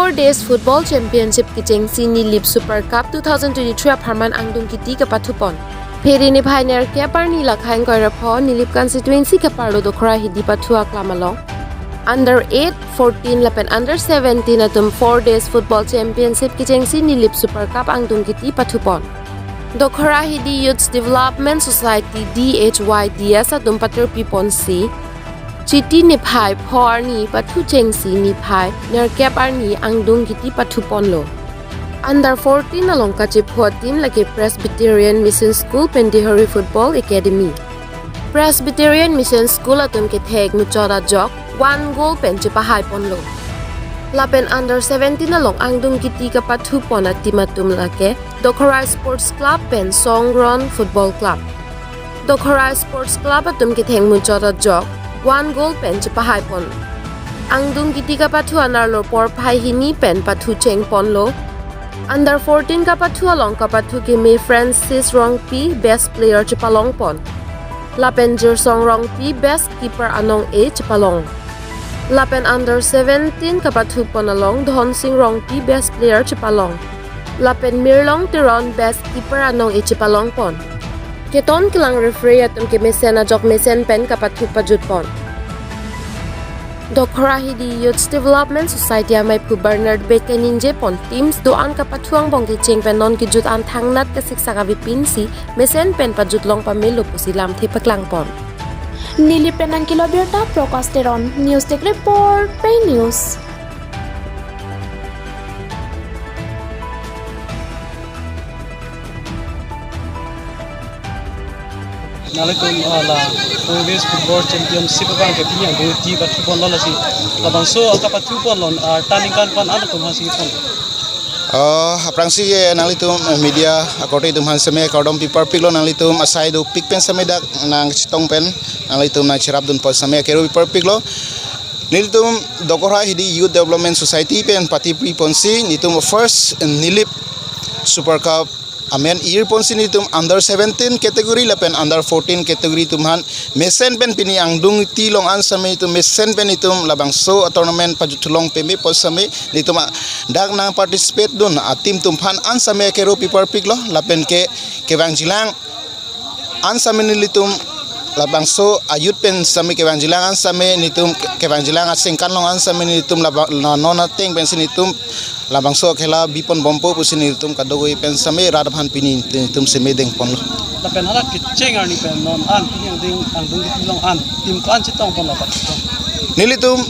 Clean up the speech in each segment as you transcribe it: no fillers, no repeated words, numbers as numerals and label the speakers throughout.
Speaker 1: 4 Days Football Championship ki chengsi ni Lip Super Cup 2023 Harman Angdung Kiti ka pathupon. Pheri ni Pioneer ke parni lakhain koi rapho ni Lip constituency ka parlo dokhra hidi pathua klamalong. Under 8, 14 lapen under 17 atum 4 Days Football Championship ki chengsi ni Lip Super Cup Angdung Kiti pathupon. Dokhra hidi Youth Development Society DHYDS atum patur pipon si. Chiti ni phai phor ni pathu chengsi ni phai ner cap arni angdung kiti pathu ponlo. Under 14 alongka chipho team like Presbyterian Mission School Pendihari Football Academy. Presbyterian Mission School atum ke thek muchora jok 1 goal pen chipa hai ponlo. Lapen under 17 along angdung kiti ka pathu pona timatum lake Dokhara Sports Club pen Songron Football Club. Dokhara Sports Club atum ke thek muchora jok 1 goal pen chipa hai pon. Angdung kiti ka pathu anarlo por phai hini pen pathu cheng pon lo. Under 14 ka pathu along ka pathu ke me Francis Rong P best player chipa long pon. Lapen Jersong Rong P best keeper anong A chipa long. Lapen under 17 ka pathu pon along Dhon Sing Rong P best player chipa long. Lapen Mirlong Tiron best keeper anong A chipa long pon. Keton kilang referee atum ke mesen ajok mesen pen kapathu pajut pon. Dokhra hidi Youth Development Society amai pu Bernard Bekeninje pon teams doan kapathuang bong ke cheng pen non ki jut an thangnat ka siksa ka vipin si mesen pen pajut long pamelo pusilam the paklang pon.
Speaker 2: Nili penang kilo Abirta Procasteron News Tech Report Pay News.
Speaker 3: Nalitum ala 4 Days Football Championship bang ke piang do ti ka thupon lo lasi labang so ka pathupon lon turning kan pan ana tum hasi pon
Speaker 4: aprangsi nalitum media akote tum han seme kodom paper pik lo nalitum asai do pik pen same dak nang chitong pen nalitum na chirap dun pon same kero paper pik lo nilitum Dokhara hidi Youth Development Society pen pati pri ponsi nitum first nilip Super Cup Amen year pon sini tum under 17 category lapen under 14 category tumhan mesen pen pini angdung ti long an same tum mesen pen itum labang so tournament pajutulong peme pos same nitum dak na participate dun tim tumhan an same kero paper pick lo lapen ke kewang jilang an same nilitum labang so ayut pen same kewang jilang an same nitum kewang jilang asingkan long an same nitum labang nona teng pen sinitum labang so khela bipon bompo pusini tum kadogoi pen same radhan pini tum seme deng pon lo
Speaker 3: lapen hala ki cheng arni pen non an pini ding angdung ki long an tim kan chitong pon la pat
Speaker 4: nilitum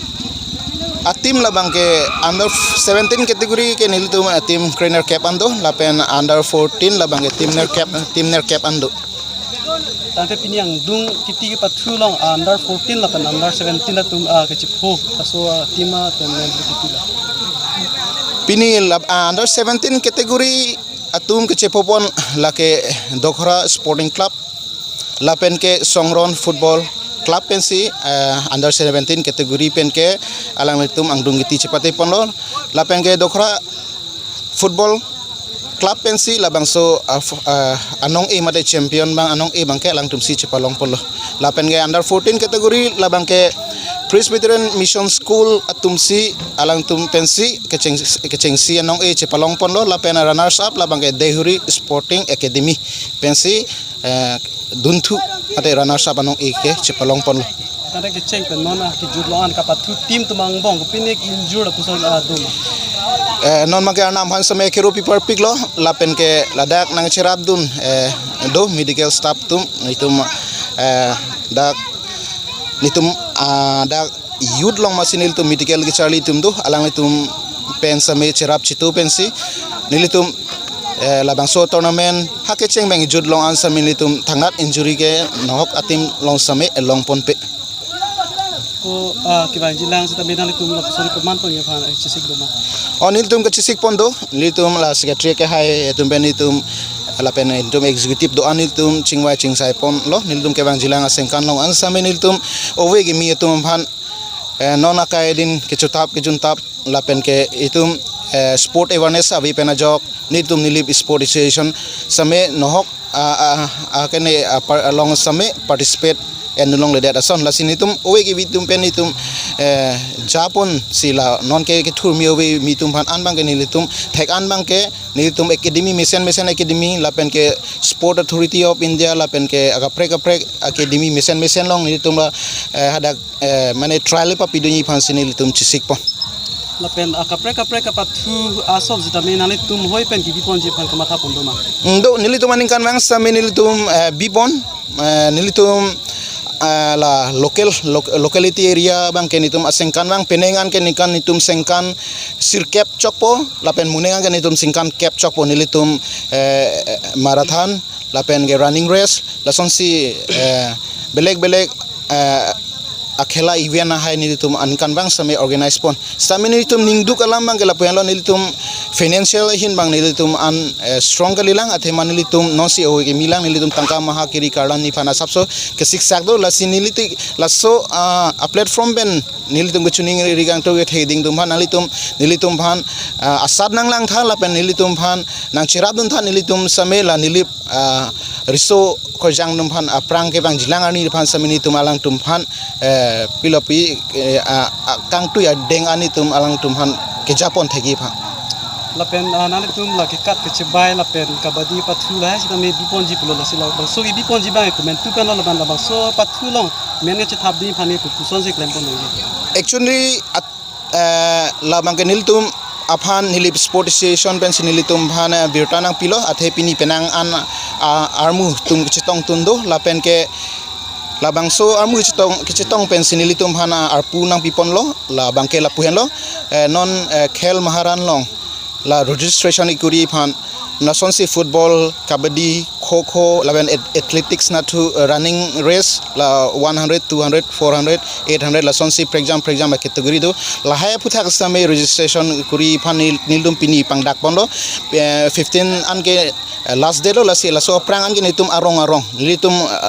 Speaker 4: atim labang ke under 17 category ke nilitum atim trainer cap ando lapen under 14 labang ke team ner cap ando
Speaker 3: Tangte pini angdung kiti ki pathu long under 14 lapen under 17 la tum ke chipho aso tima tum ner kiti la
Speaker 4: Pini under 17 category atum ke cepopon lake Dokhara Sporting Club lapen ke Songron Football Club pensi under 17 category pen ke alang litum angdung giti cepate pon lo lapen ke Dokhara Football Club pensi labang so anong e mate champion bang anong e bang ke alang tum si cepalong pon lo lapen ke under 14 category labang ke Presbyterian Mission School atumsi alang tum pensi kecengsi anong e cepalong pon lo lapen runners up labang ke Dehuri Sporting Academy pensi duntu ate runners up anong e ke cepalong pon lo
Speaker 3: tare ke cheng pen non ki jut lo an ka pathu tim tumang bong pinek injured pusol dum
Speaker 4: non magar nam han same kero paper pik lo lapen ke ladak nang cherap dun do medical staff tum nitum dak nitum dak youth long masinil tum medical ke charli tum do alang nitum pen same cherap chitu pensi nilitum labang so tournament hake cheng bang jud long an same nitum thangat injury ke nok atim long same long pon pe
Speaker 3: ko kibang jilang sa tabi nang litum lo pusol kuman pon ya phan chisik do ma
Speaker 4: nilitum ke chisik pon do nilitum la secretary ke hai tum ben nitum alapen nitum executive do anilitum chingwai chingsai pon lo nilitum ke bang jilang asengkan long an same nilitum owe ge mi tum phan non akai din ke chutap ke juntap lapen ke itum sport awareness abi pena jok nitum nilip sport association same nohok akene along same participate nulong le dat ason la sinitum owe ki bitum pen itum japon sila non ke thur mi owe mitum phan anbang ke nilitum thek anbang ke nilitum academy mission academy la pen ke sport authority of india la pen ke akaprek academy mission long nilitum la hadak mane trial pa piduni phan sinilitum chisik pon
Speaker 3: lapen akaprek kapatu asol zitame nale tum hoi pen ki bipon je phan kamatha pondoma
Speaker 4: do nilitum aning kan mang same nilitum bipon nilitum la locality area bang kenitum asengkan bang penengan kenikan nitum sengkan sirkep chokpo lapen munengan kenitum singkan cap chokpo nilitum marathon lapen ge running race lasonsi belek akhela event na hai nilitum ankan bang same organize pon same nilitum ningduk alam bang kela puan lo nilitum financial hin bang nilitum an strong kalilang athe man nilitum no si o ke milang nilitum tangka maha kiri kardan ni phana sapso ke siksak do lasi niliti laso a platform ben nilitum chuning rigang to ge theding tum phan nilitum phan asad nang lang tha la pen nilitum phan nang chirab dun tha nilitum same la nilip riso ko jang dum phan aprang ke bang jilang ani phan samini tum alang tum phan pilopi kang tu ya deng ani tum alang tum phan ke japon thegi phan
Speaker 3: lapen nale tum la ke kat ke chebai lapen kabadi pathu la sitame bipon ji pulo la sila bang so bipon ji bang comment tu pen la ban la bang so pathu long men ke thap di phani ku kuson se klem pon
Speaker 4: actually la bang ke nilitum aphan nilip sport association pen sinilitum bhana Abirta nang pilo athe Pini penang an armu tum chitong tundo la pen ke labang so armu chitong pen sinilitum bhana arpu nang pipon lo la bangke la puhen lo non khel maharan long la registration ikuri phan nasonsi football kabadi kho laben athletics na to running race la 100 200 400 800 la sonsi for example category do la haya puthak same registration kuri phan nildum Pini pangdak pondo 15 anke last day lo la so prang anke nitum arong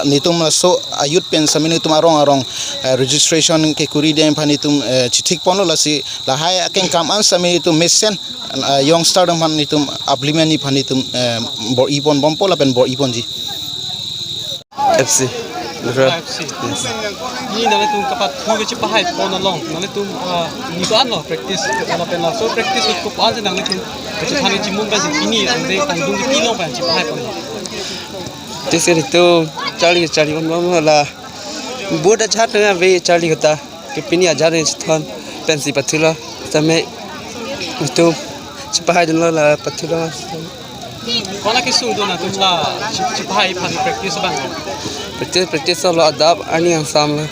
Speaker 4: nitum la so ayut pen same nitum arong registration ke kuri dem phan nitum chitik pondo la la haya ken kam an same nitum messen youngster dam phan nitum uplimen ni phan nitum bor ipon bompo la pen bor ipon ji
Speaker 5: FC
Speaker 3: ni nale tum kapat thu ke chipahai pon long nale tum ni ban lo practice la pen so practice ko pan nang tum ke thani chimum ba Pini ande tangdung ki long ban chipahai pon
Speaker 5: This is itu Charlie on la board chat na ve Charlie kata ke Pini ajar ni thon pensi patula tame itu chipahai dan la patula
Speaker 3: kona ke su do na tum la chipahai phan practice bang
Speaker 5: practice lo Adap ani yang sam la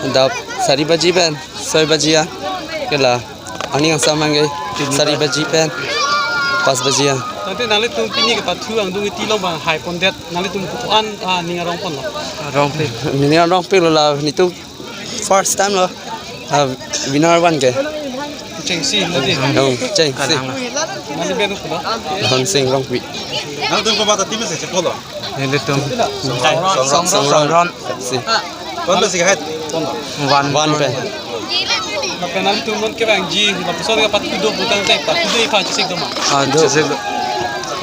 Speaker 5: Adap sari baji ben soy baji ya kela ani yang sam ngai sari baji ben pas baji ya
Speaker 3: nanti nale tum Pini ke pathu ang dung ti long bang hai pon det nale tum ku an ning arong pon lo
Speaker 5: rong pe la ni tu first time lo winner one ke
Speaker 3: chengsi nadi
Speaker 5: dong cheng si
Speaker 3: nale benu ko
Speaker 5: hon sing rong pi
Speaker 6: Nang tum ko bata timis se polo.
Speaker 5: ni tu song ron si
Speaker 6: Kon ba sigahet.
Speaker 5: one pe
Speaker 3: la penal tum non ke bang ji la puso ke pathu do butang te pathu do ifa chisik do ma
Speaker 5: do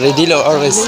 Speaker 5: ready lo always